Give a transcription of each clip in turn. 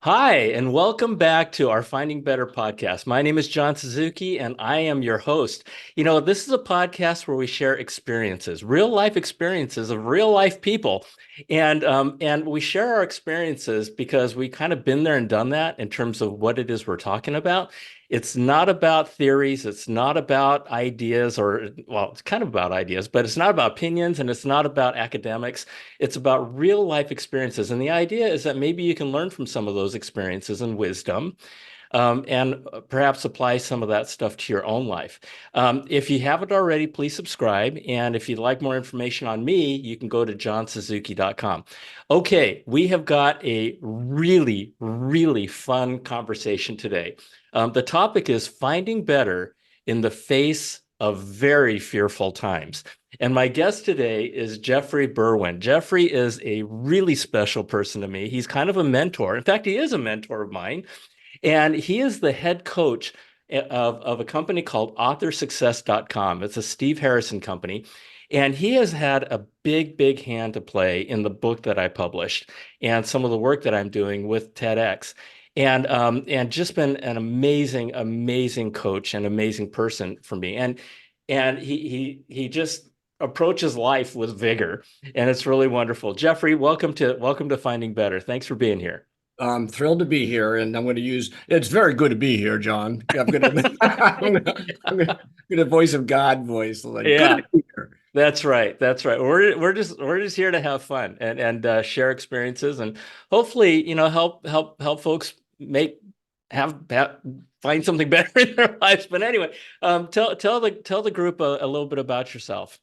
Hi, and welcome back to our Finding Better podcast. My name is John Suzuki, and I am your host. This is a podcast where we share experiences, real life experiences of real life people. And we share our experiences because we kind of been there and done that in terms of what it is we're talking about. It's not about theories, it's not about ideas, well, it's kind of about ideas, but it's not about opinions and it's not about academics. It's about real life experiences. And the idea is that maybe you can learn from some of those experiences and wisdom, and perhaps apply some of that stuff to your own life. If you haven't already, please subscribe. And if you'd like more information on me, you can go to johnsuzuki.com. Okay, we have got a really, really fun conversation today. The topic is finding better in the face of very fearful times. And my guest today is Geoffrey Berwind. Geoffrey is a really special person to me. He's kind of a mentor. In fact, he is a mentor of mine. And he is the head coach of a company called authorsuccess.com. It's a Steve Harrison company. And he has had a big, big hand to play in the book that I published and some of the work that I'm doing with TEDx. And just been an amazing, amazing coach and amazing person for me. And he just approaches life with vigor, and it's really wonderful. Geoffrey, welcome to Finding Better. Thanks for being here. I'm thrilled to be here, and I'm going to use. It's very good to be here, John. I'm going to. I'm going to voice of God voice. Like, good to Yeah, be here. that's right. That's right. We're just here to have fun and share experiences and hopefully, help folks make have find something better in their lives. But anyway, tell the group a little bit about yourself.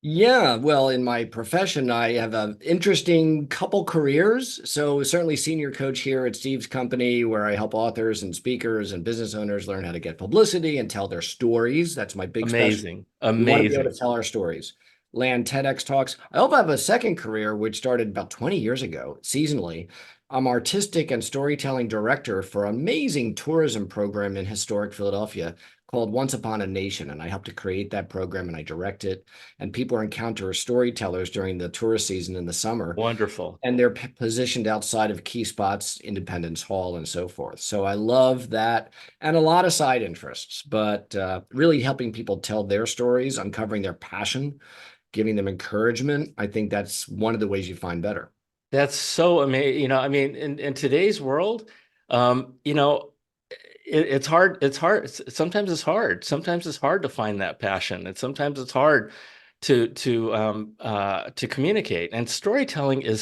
Yeah, well, in my profession, I have an interesting couple careers. So certainly senior coach here at Steve's company, where I help authors and speakers and business owners learn how to get publicity and tell their stories. That's my big specialty. Amazing. We want to be able to Amazing. tell our stories. Land TEDx talks. I hope I have a second career, which started about 20 years ago, seasonally. I'm artistic and storytelling director for an amazing tourism program in historic Philadelphia called Once Upon a Nation. And I helped to create that program and I direct it. And people encounter storytellers during the tourist season in the summer. Wonderful. And they're positioned outside of key spots, Independence Hall, and so forth. So I love that and a lot of side interests, but really helping people tell their stories, uncovering their passion, giving them encouragement. I think that's one of the ways you find better. That's so amazing. I mean, in today's world, um, you know, it's hard. It's hard. Sometimes it's hard. Sometimes it's hard to find that passion, and sometimes it's hard to communicate. And storytelling is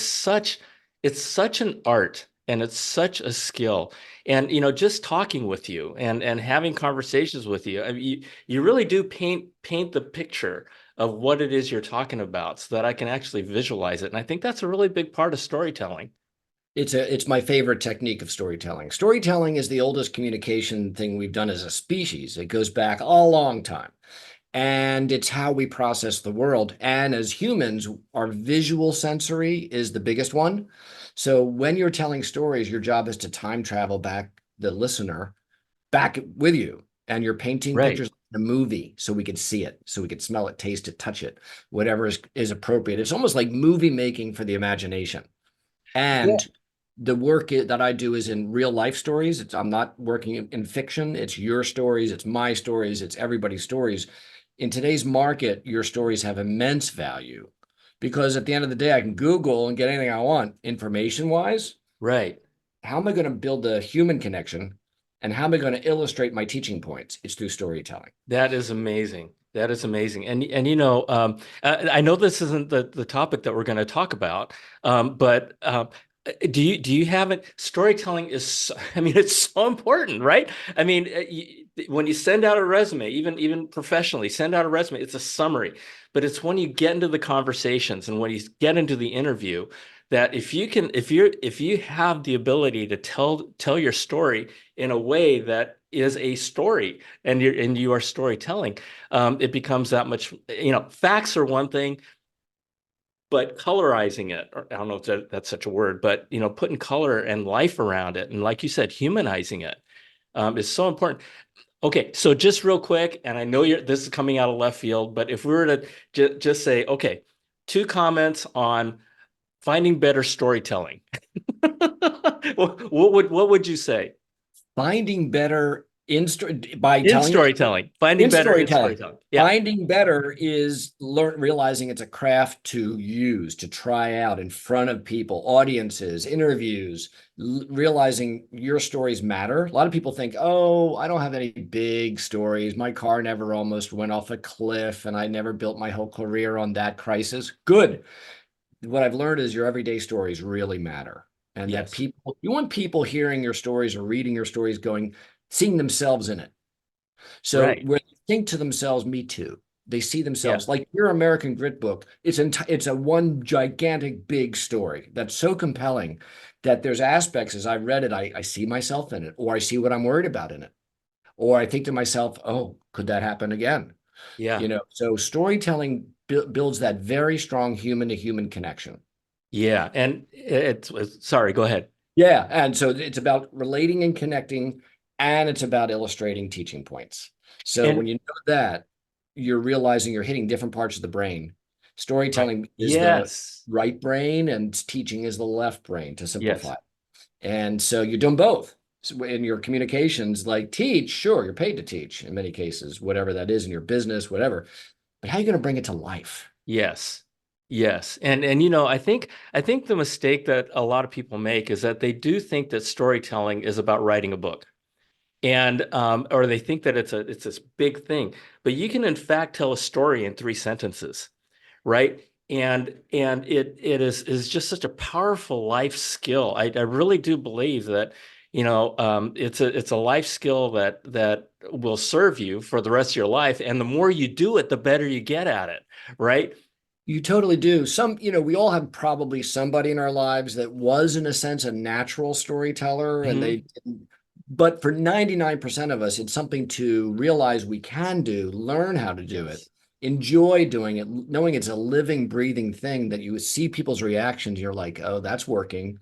it's such an art, and it's such a skill. And just talking with you and having conversations with you, I mean, you really do paint the picture of what it is you're talking about, so that I can actually visualize it. And I think that's a really big part of storytelling. It's my favorite technique of storytelling. Storytelling is the oldest communication thing we've done as a species. It goes back a long time. And it's how we process the world. And as humans, our visual sensory is the biggest one. So when you're telling stories, your job is to time travel back the listener back with you. And you're painting Right. pictures in a movie so we could see it, so we could smell it, taste it, touch it, whatever is appropriate. It's almost like movie making for the imagination. Yeah. And the work that I do is in real life stories. I'm not working in fiction. It's your stories, it's my stories, it's everybody's stories. In today's market, your stories have immense value because at the end of the day, I can Google and get anything I want information wise. Right. How am I going to build a human connection? And how am I going to illustrate my teaching points? It's through storytelling. That is amazing. That is amazing. And I know this isn't the topic that we're going to talk about, but do you have it? Storytelling I mean, it's so important, right? I mean, when you send out a resume, even professionally, send out a resume, it's a summary, but it's when you get into the conversations and when you get into the interview that if you have the ability to tell your story in a way that is a story and you are storytelling, it becomes that much. Facts are one thing, but colorizing it, or I don't know if that's such a word, but putting color and life around it, and like you said, humanizing it, is so important. Okay, so just real quick, and I know this is coming out of left field, but if we were to just say, okay, two comments on finding better storytelling. What would you say Finding better by in telling your storytelling? Finding in better in storytelling. storytelling. Yeah. Finding better is realizing it's a craft to use, to try out in front of people, audiences, interviews, realizing your stories matter. A lot of people think, oh, I don't have any big stories. My car never almost went off a cliff, and I never built my whole career on that crisis. Good. What I've learned is your everyday stories really matter. And that Yes. you want people hearing your stories or reading your stories going, seeing themselves in it. So Right. where they think to themselves, me too. They see Yeah. themselves like your American Grit book. It's a one gigantic big story that's so compelling that there's aspects as I read it, I see myself in it, or I see what I'm worried about in it, or I think to myself, oh, could that happen again? Yeah. So storytelling builds that very strong human to human connection. Yeah. And sorry, go ahead. Yeah, and so it's about relating and connecting, and it's about illustrating teaching points. So when And you know that, you're realizing you're hitting different parts of the brain. right. Storytelling is the Yes. right brain, and teaching is the left brain, to Yes. simplify. And so you're doing both. So in your communications, like teach, sure, you're paid to teach in many cases, whatever that is in your business, whatever. But how are you going to bring it to life? Yes. Yes. And I think the mistake that a lot of people make is that they do think that storytelling is about writing a book. And or they think that it's this big thing. But you can in fact tell a story in 3 sentences, right? And it is just such a powerful life skill. I really do believe that, it's a life skill that will serve you for the rest of your life. And the more you do it, the better you get at it, right? You totally do. We all have probably somebody in our lives that was, in a sense, a natural storyteller, and Hmm. but for 99% of us, it's something to realize we can do, learn how to do it, Yes. enjoy doing it, knowing it's a living, breathing thing that you see people's reactions. You're like, oh, that's working.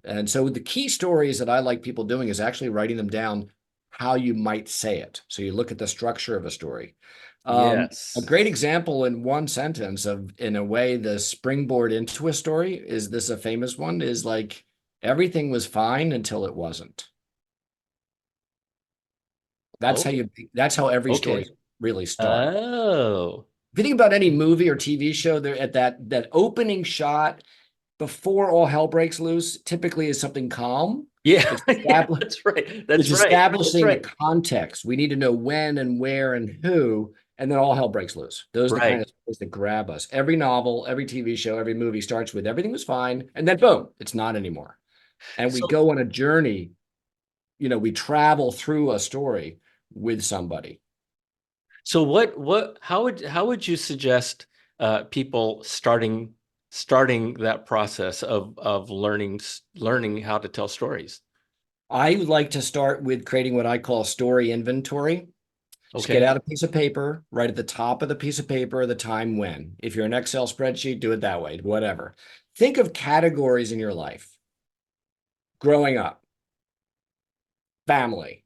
And so the key stories that I like people doing is actually writing them down how you might say it. So you look at the structure of a story. A Yes. great example in one sentence of, in a way, the springboard into a story is this a famous one is like, everything was fine until it wasn't. That's how Oh, you, that's how every story okay. really starts. Oh. If you think about any movie or TV show, there at that opening shot before all hell breaks loose, typically is something calm. Yeah. It's Yeah, established. that's right. It's That's right. That's establishing the right. context. We need to know when and where and who, and then all hell breaks loose. Those are the kind Right. of stories that grab us. Every novel, every TV show, every movie starts with everything was fine, and then boom, it's not anymore. And we So go on a journey, we travel through a story with somebody. so what how would you suggest people starting that process of learning how to tell stories? I like to start with creating what I call story inventory. Just get Okay. out a piece of paper, write at the top of the piece of paper the time when. If you're an Excel spreadsheet, do it that way, whatever. Think of categories in your life: growing up, family,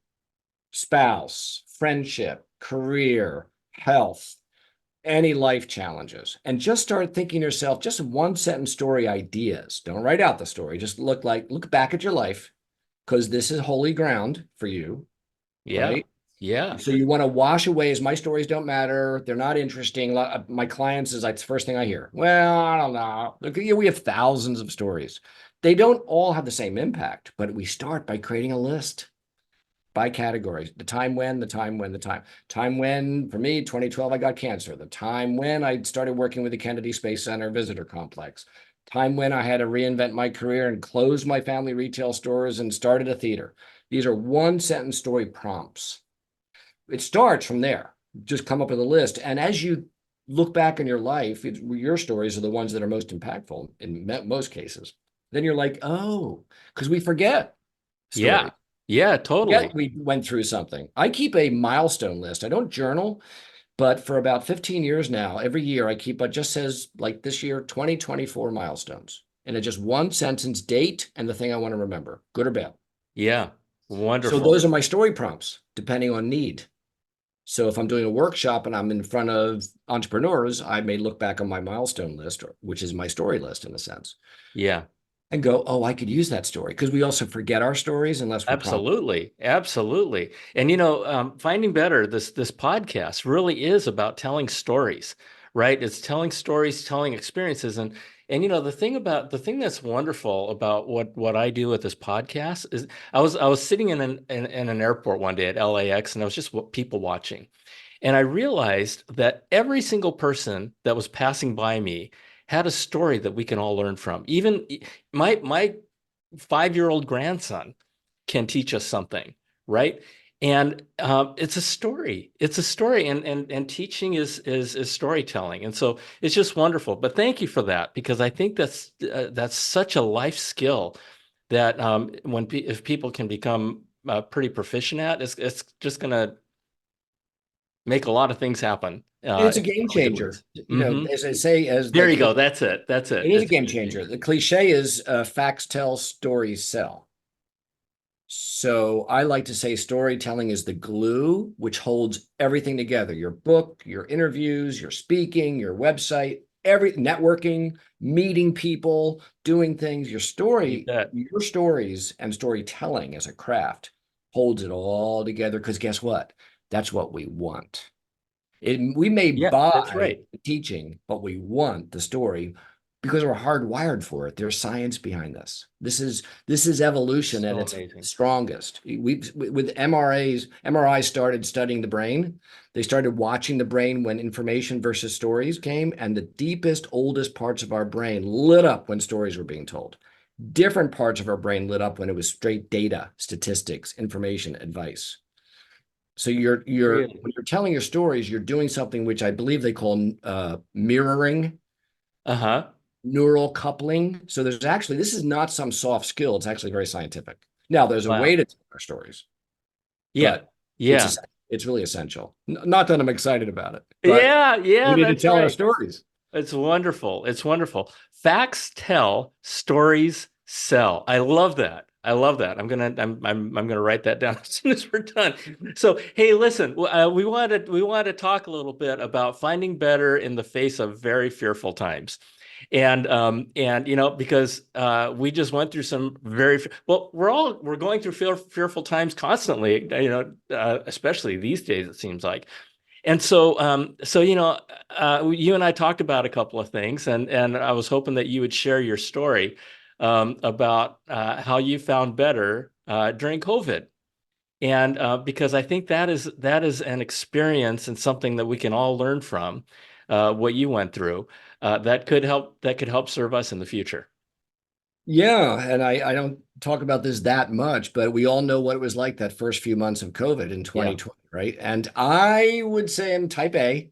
spouse, friendship, career, health, any life challenges. And just start thinking to yourself, just one sentence story ideas. Don't write out the story. Just look back at your life, because this is holy ground for you, Yeah. right? Yeah. So you want to wash away as my stories don't matter. They're not interesting. My clients is like the first thing I hear. Well, I don't know. Look, we have thousands of stories. They don't all have the same impact, but we start by creating a list by categories. The time when, the time when, the time when, for me, 2012, I got cancer. The time when I started working with the Kennedy Space Center Visitor Complex. Time when I had to reinvent my career and close my family retail stores and started a theater. These are one sentence story prompts. It starts from there. Just come up with a list. And as you look back in your life, your stories are the ones that are most impactful in most cases. Then you're like, oh, because we forget Yeah. stories. Yeah, Forget totally. we went through something. I keep a milestone list. I don't journal, but for about 15 years now, every year I keep what just says, like this year, 2024 milestones. And it's just one sentence, date, and the thing I want to remember, good or bad. Yeah. So Wonderful. those are my story prompts, depending on need. So if I'm doing a workshop and I'm in front of entrepreneurs, I may look back on my milestone list, which is my story list in a sense. Yeah. and go, oh, I could use that story. Because we also forget our stories unless we're prompted. Absolutely, absolutely. And Finding Better, this podcast really is about telling stories, right? It's telling stories, telling experiences, and the thing that's wonderful about what I do with this podcast is I was sitting in an airport one day at LAX, and I was just people watching, and I realized that every single person that was passing by me had a story that we can all learn from. Even my 5-year-old grandson can teach us something, right? And it's a story. It's a story, and teaching is storytelling, and so it's just wonderful. But thank you for that, because I think that's such a life skill that if people can become pretty proficient at, it's just going to make a lot of things happen It's a in game really good changer. ways. Hmm. As I say, as There like you go. That's it. That's it. it is a It's a game game changer. changer. The cliche is facts tell, stories sell. So I like to say storytelling is the glue which holds everything together. Your book, your interviews, your speaking, your website, every networking, meeting people, doing things. You bet. Your stories and storytelling as a craft holds it all together because guess what? That's what we want. We may Yeah, that's buy right. teaching, but we want the story because we're hardwired for it. There's science behind this. This is evolution at So its amazing. strongest. We with MRAs, MRI started studying the brain. They started watching the brain when information versus stories came, and the deepest, oldest parts of our brain lit up when stories were being told. Different parts of our brain lit up when it was straight data, statistics, information, advice. So Really. when you're telling your stories, you're doing something which I believe they call mirroring, Uh-huh. neural coupling. So there's actually this is not some soft skill. It's actually very scientific. Now there's a way Wow. to tell our stories, Yeah. but Yeah. it's really essential. Not that I'm excited about it, but Yeah. we Yeah, need to that's tell our right. stories. It's wonderful. It's wonderful. Facts tell, stories sell. I love that. I love that. I'm gonna write that down as soon as we're done. So, hey, listen, we wanted to talk a little bit about finding better in the face of very fearful times, and because we just went through some well, we're going through fearful times constantly. Especially these days, it seems like. And so you and I talked about a couple of things, and I was hoping that you would share your story about how you found better during COVID, and because I think that is an experience and something that we can all learn from what you went through that could help serve us in the future. Yeah, and I don't talk about this that much, but we all know what it was like that first few months of COVID in Yeah. 2020, right? And I would say I'm type A.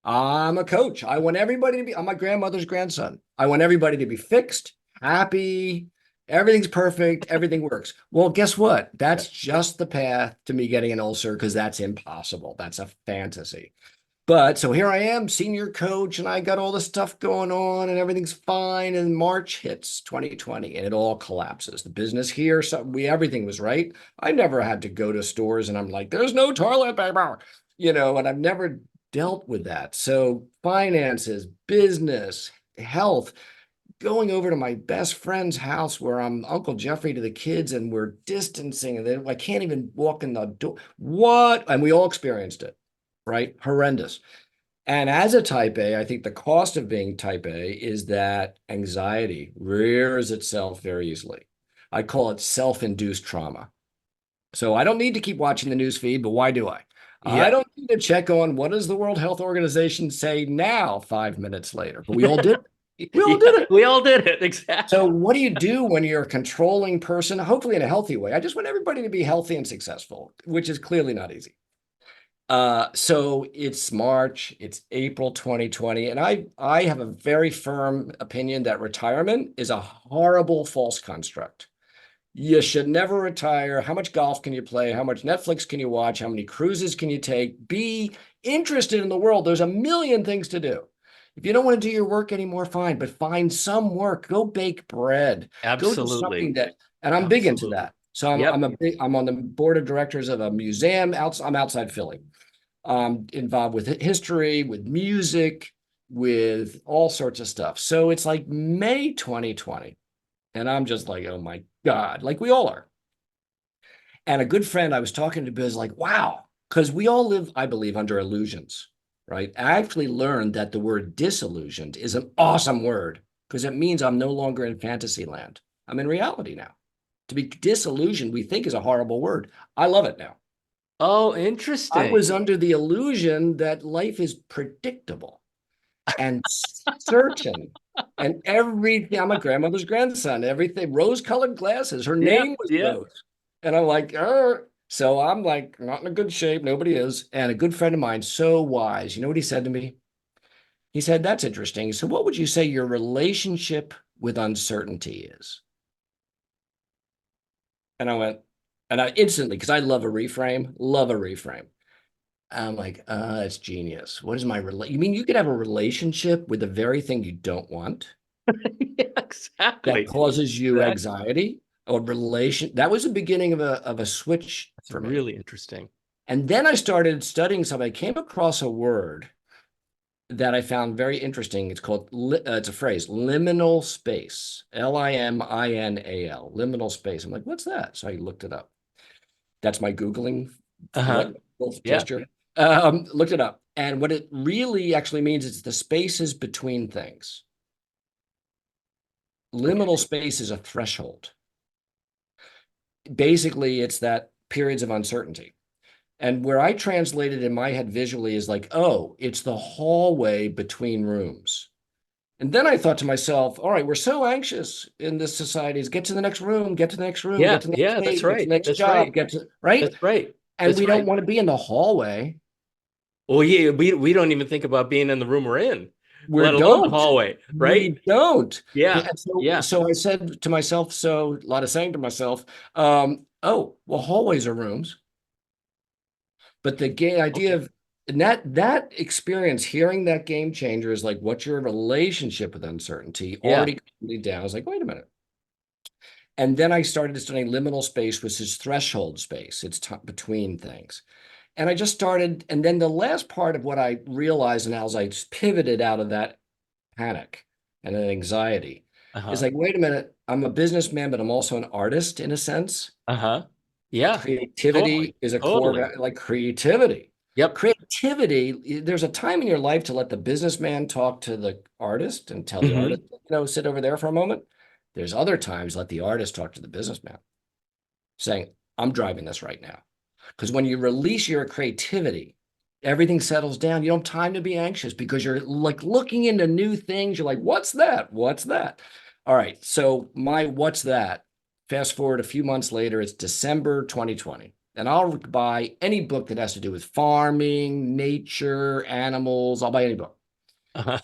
I'm a coach. I want everybody to be, I'm my grandmother's grandson. I want everybody to be fixed, happy, everything's perfect, everything works. Well, guess what? Yeah. That's just the path to me getting an ulcer because that's impossible. That's a fantasy. But so here I am, senior coach, and I got all this stuff going on and everything's fine. And March hits 2020 and it all collapses. The business here, so everything was right. I never had to go to stores and I'm like, there's no toilet paper, and I've never dealt with that. So finances, business, health, going over to my best friend's house where I'm Uncle Geoffrey to the kids and we're distancing and I can't even walk in the door. What? And we all experienced it, right? Horrendous. And as a type A, I think the cost of being type A is that anxiety rears itself very easily. I call it self-induced trauma. So I don't need to keep watching the news feed, but why do I? I Yeah. don't need to check on what does the World Health Organization say now 5 minutes later, but we all did. We all did Yeah, it. we all did it. So Exactly. what do you do when you're a controlling person, hopefully in a healthy way? I just want everybody to be healthy and successful, which is clearly not easy. So it's March, it's April 2020, and I have a very firm opinion that retirement is a horrible false construct. You should never retire. How much golf can you play? How much Netflix can you watch? How many cruises can you take? Be interested in the world. There's a million things to do. If you don't want to do your work anymore, fine, but find some work. Go bake bread. Go do something Absolutely. that, and I'm big into Absolutely. that. So Yep. I'm on the board of directors of a museum. I'm outside Philly, involved with history, with music, with all sorts of stuff. So it's like May 2020. And I'm just like, oh my God, like we all are. And a good friend I was talking to was like, wow, because we all live, I believe, under illusions, right? I actually learned that the word disillusioned is an awesome word because it means I'm no longer in fantasy land. I'm in reality now. To be disillusioned, we think is a horrible word. I love it now. Oh, I interesting. was under the illusion that life is predictable and certain. And everything, I'm a grandmother's grandson, everything, rose-colored glasses. Her Yeah, name was yeah. Rose. And I'm like, so I'm like, not in a good shape. Nobody is. And a good friend of mine, so wise. You know what he said to me? He said, that's interesting. So what would you say your relationship with uncertainty is? And I went, and I instantly, because I love a reframe. I'm like, it's genius. What is my you mean you could have a relationship with the very thing you don't want Yeah, that exactly. causes you Exactly. anxiety or relation? That was the beginning of a switch That's for me. really interesting. And then I started studying something. I came across a word that I found very interesting. It's called, it's a phrase, liminal space, Liminal, liminal space. I'm like, what's that? So I looked it up. That's my Googling Uh-huh. what Yeah. gesture. Looked it up. And what it really actually means is the spaces between things. Liminal Okay. space is a threshold. Basically, it's that periods of uncertainty. And where I translated in my head visually is like, oh, it's the hallway between rooms. And then I thought to myself, all right, we're so anxious in this society is get to the next room, get to the next room, get Yeah, to the next yeah, that's state, get to right. the next That's right. job, get to, right? That's right. And That's we don't right. want to be in the hallway. Well, yeah, we don't even think about being in the room we're in, We let alone the don't. hallway, right? We don't. Yeah. And so, Yeah. so I said to myself, so a lot of saying to myself, oh, well, hallways are rooms. But the gay idea Okay. of and that experience, hearing that game changer is like, what's your relationship with uncertainty Yeah. already completely down. I was like, wait a minute. And then I started studying liminal space, which is threshold space. It's between things. And I just started. And then the last part of what I realized, and as I pivoted out of that panic and an anxiety, is Uh-huh. like, wait a minute, I'm a businessman, but I'm also an artist in a sense. Uh-huh. Yeah. Totally. Creativity is a Totally. core, like creativity. Yep. Creativity, there's a time in your life to let the businessman talk to the artist and tell the Hmm. artist, sit over there for a moment. There's other times let the artist talk to the businessman, saying, I'm driving this right now. Because when you release your creativity, everything settles down. You don't have time to be anxious because you're like looking into new things. You're like, what's that? What's that? All right. So my what's that? Fast forward a few months later, it's December 2020. And I'll buy any book that has to do with farming, nature, animals. I'll buy any book. Uh-huh.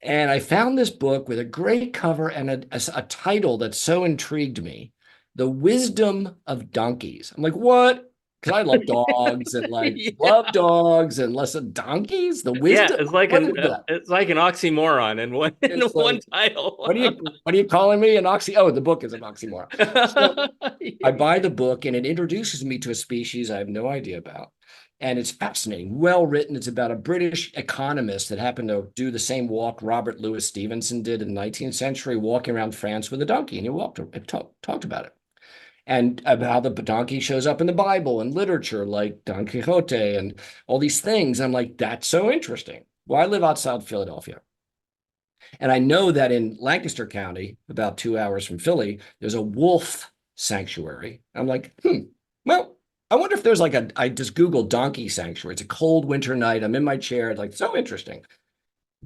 And I found this book with a great cover and a title that so intrigued me, The Wisdom of Donkeys. I'm like, what? Because I love dogs and like Yeah. love dogs and listen, donkeys, the Yeah. wisdom. It's like What an is that? it's like an oxymoron in one in It's one like, title. what are you calling me? An oxy? Oh, the book is an oxymoron. So I buy the book and it introduces me to a species I have no idea about. And it's fascinating, well written. It's about a British economist that happened to do the same walk Robert Louis Stevenson did in the 19th century, walking around France with a donkey. And he talked about it. And about how the donkey shows up in the Bible and literature, like Don Quixote and all these things. I'm like, that's so interesting. Well, I live outside Philadelphia. And I know that in Lancaster County, about 2 hours from Philly, there's a wolf sanctuary. I'm like, well, I wonder if there's like I just Googled donkey sanctuary. It's a cold winter night. I'm in my chair. It's like, so interesting.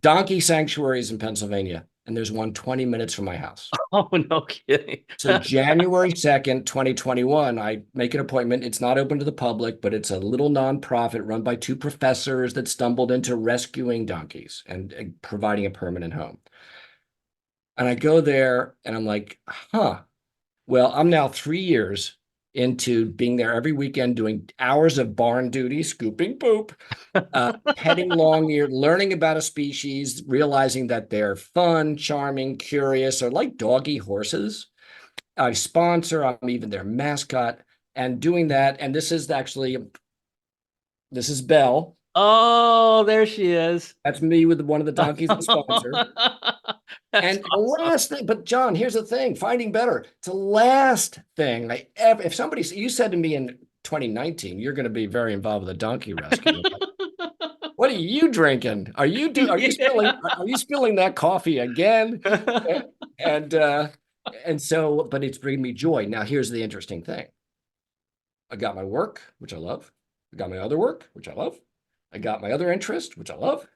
Donkey sanctuaries in Pennsylvania. And there's one 20 minutes from my house. Oh, no kidding. So January 2nd, 2021, I make an appointment. It's not open to the public, but it's a little nonprofit run by two professors that stumbled into rescuing donkeys and providing a permanent home. And I go there and I'm like, huh. Well, I'm now 3 years into being there every weekend, doing hours of barn duty, scooping poop, petting long ear, learning about a species, realizing that they're fun, charming, curious, or like doggy horses. I sponsor, I'm even their mascot, and doing that. And this is Belle. Oh, there she is. That's me with one of the donkeys I sponsor. That's And the awesome. last thing, but John, here's the thing, finding better. It's the last thing I ever, if somebody, you said to me in 2019, you're going to be very involved with a donkey rescue. I'm like, what are you drinking? Yeah. Are you spilling that coffee again? And, and so, but it's bringing me joy. Now, here's the interesting thing. I got my work, which I love. I got my other work, which I love. I got my other interest, which I love.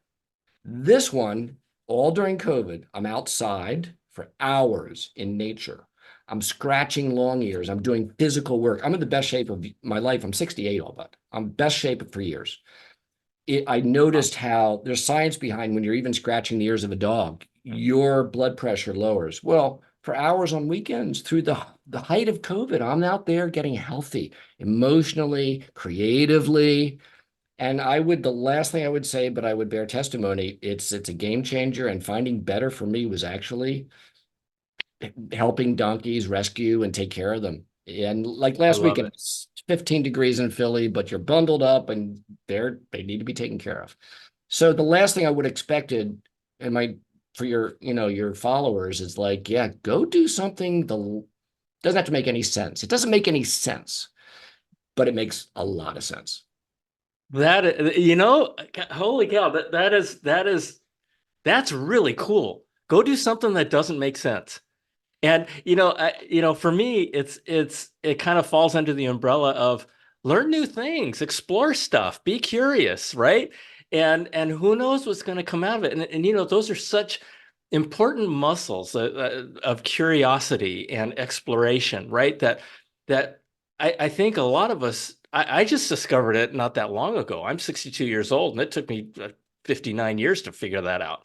This one, all during COVID, I'm outside for hours in nature. I'm scratching long ears. I'm doing physical work. I'm in the best shape of my life. I'm 68 all but. I'm best shape for years. I noticed how there's science behind when you're even scratching the ears of a dog, your blood pressure lowers. Well, for hours on weekends through the height of COVID, I'm out there getting healthy emotionally, creatively. And the last thing I would say, but I would bear testimony, it's a game changer. And finding better for me was actually helping donkeys rescue and take care of them. And like I last love weekend, it. it's 15 degrees in Philly, but you're bundled up and they need to be taken care of. So the last thing I would expected and my for your, your followers is like, yeah, go do something the doesn't have to make any sense. It doesn't make any sense, but it makes a lot of sense. Holy cow, that's really cool. Go do something that doesn't make sense. And for me, it kind of falls under the umbrella of learn new things, explore stuff, be curious, right? And who knows what's going to come out of it? And those are such important muscles of curiosity and exploration, right? That I think a lot of us. I just discovered it not that long ago. I'm 62 years old, and it took me 59 years to figure that out.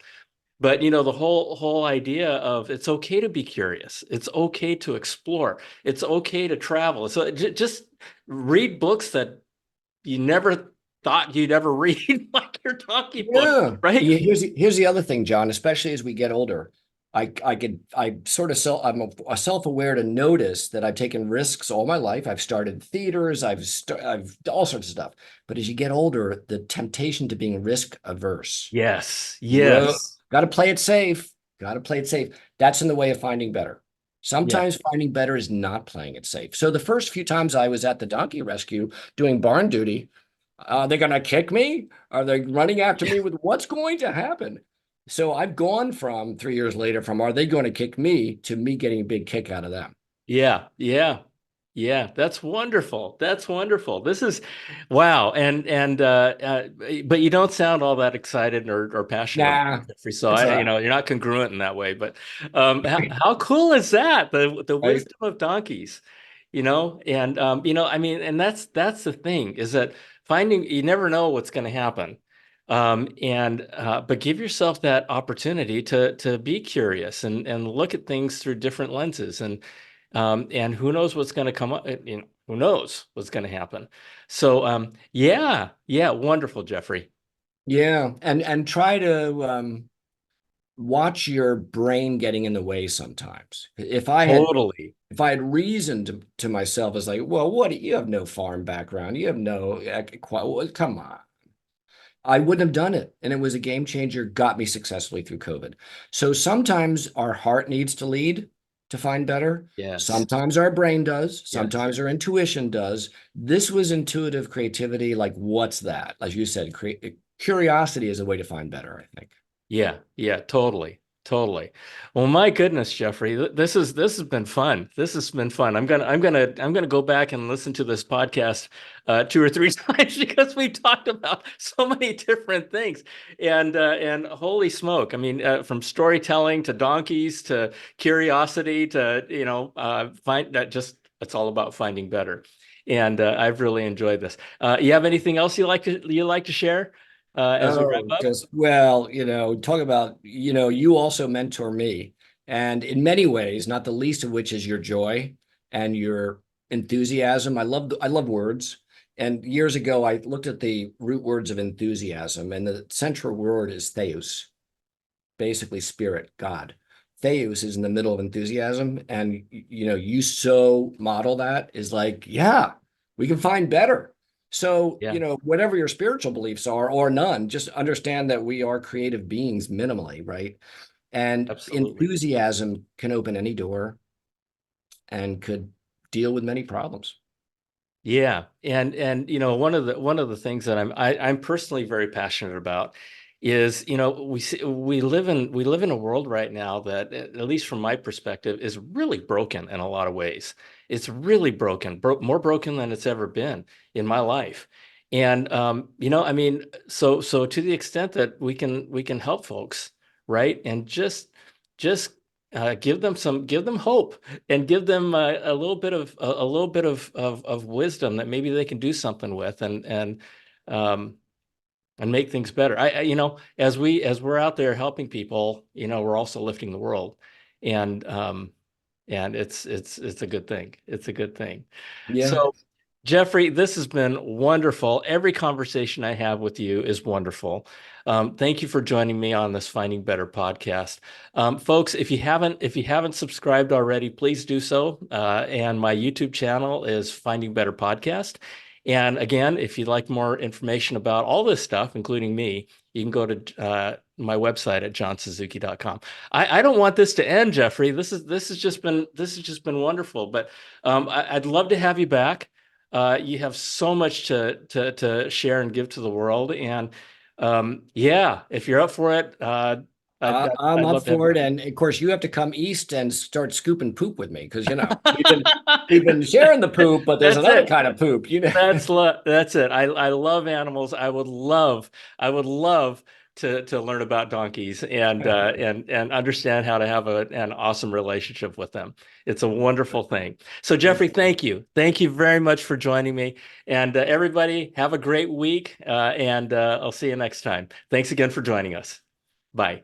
But the whole idea of it's okay to be curious. It's okay to explore. It's okay to travel. So just read books that you never thought you'd ever read, like your donkey book, Yeah. right? Here's the other thing, John, especially as we get older. I sort of I'm self-aware to notice that I've taken risks all my life. I've started theaters, I've all sorts of stuff. But as you get older, the temptation to being risk averse. Yes, yes, Got to play it safe. Got to play it safe. That's in the way of finding better. yeah, Sometimes finding better is not playing it safe. So the first few times I was at the donkey rescue doing barn duty, are they going to kick me? Are they running after me with what's going to happen? So I've gone from 3 years later from are they going to kick me to me getting a big kick out of them. yeah, yeah. Yeah, that's wonderful. That's wonderful. This is wow. But you don't sound all that excited or passionate about Nah, it, Geoffrey. So it's all right. you're not congruent in that way. But how cool is that? The Right? wisdom of donkeys, I mean, and that's the thing is that finding you never know what's going to happen. But give yourself that opportunity to be curious and look at things through different lenses and who knows what's going to come up, who knows what's going to happen. So, yeah, yeah, wonderful, Geoffrey. Yeah, and try to watch your brain getting in the way sometimes. Totally. If I had reasoned to myself as like, well, you have no farm background, you have no come on. I wouldn't have done it. And it was a game changer, got me successfully through COVID. So sometimes our heart needs to lead to find better. Yes. Sometimes our brain does. Yes. Sometimes our intuition does. This was intuitive creativity. Like, what's that? As you said, curiosity is a way to find better, I think. Yeah, yeah, totally. Totally. Well, my goodness, Geoffrey, this has been fun. This has been fun. I'm gonna go back and listen to this podcast two or three times because we talked about so many different things. And holy smoke, I mean, from storytelling to donkeys to curiosity to find that just it's all about finding better. And I've really enjoyed this. You have anything else you like to share as we wrap Oh, up? just well, talk about, you also mentor me. And in many ways, not the least of which is your joy and your enthusiasm. I love words. And years ago, I looked at the root words of enthusiasm, and the central word is theos, basically spirit, God. Theos is in the middle of enthusiasm. And you so model that is like, yeah, we can find better. So, Yeah, whatever your spiritual beliefs are or none, just understand that we are creative beings minimally, right? And absolutely. enthusiasm can open any door and could deal with many problems. Yeah, and one of the things that I'm personally very passionate about is we live in a world right now that, at least from my perspective, is really broken in a lot of ways. It's really broken, more broken than it's ever been in my life. And I mean, so to the extent that we can help folks, right, and just give them hope and give them a little bit of a little bit of wisdom that maybe they can do something with um, and make things better. As we're out there helping people, we're also lifting the world, and it's a good thing. It's a good thing. Yeah. So, Geoffrey, this has been wonderful. Every conversation I have with you is wonderful. Thank you for joining me on this Finding Better podcast. Folks, if you haven't subscribed already, please do so. And my YouTube channel is Finding Better Podcast. And again, if you'd like more information about all this stuff, including me, you can go to my website at johnsuzuki.com. I don't want this to end, Geoffrey. This has just been wonderful. But I'd love to have you back. You have so much to share and give to the world, and yeah, if you're up for it, I'm I'd up love to have you for it. back. And of course, you have to come east and start scooping poop with me because, we've been sharing the poop, but there's That's another it. kind of poop. That's it. I love animals. I would love to learn about donkeys and understand how to have an awesome relationship with them. It's a wonderful thing. So Geoffrey, thank you. Thank you very much for joining me. And everybody, have a great week. And I'll see you next time. Thanks again for joining us. Bye.